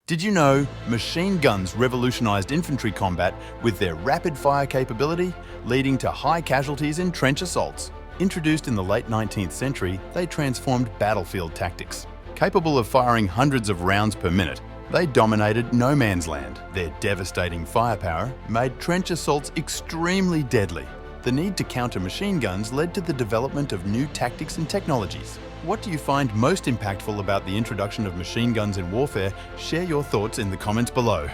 Did you know machine guns revolutionized infantry combat with their rapid fire capability, leading to high casualties in trench assaults? Introduced in the late 19th century, they transformed battlefield tactics. Capable of firing hundreds of rounds per minute, they dominated no man's land. Their devastating firepower made trench assaults extremely deadly. The need to counter machine guns led to the development of new tactics and technologies. What do you find most impactful about the introduction of machine guns in warfare? Share your thoughts in the comments below.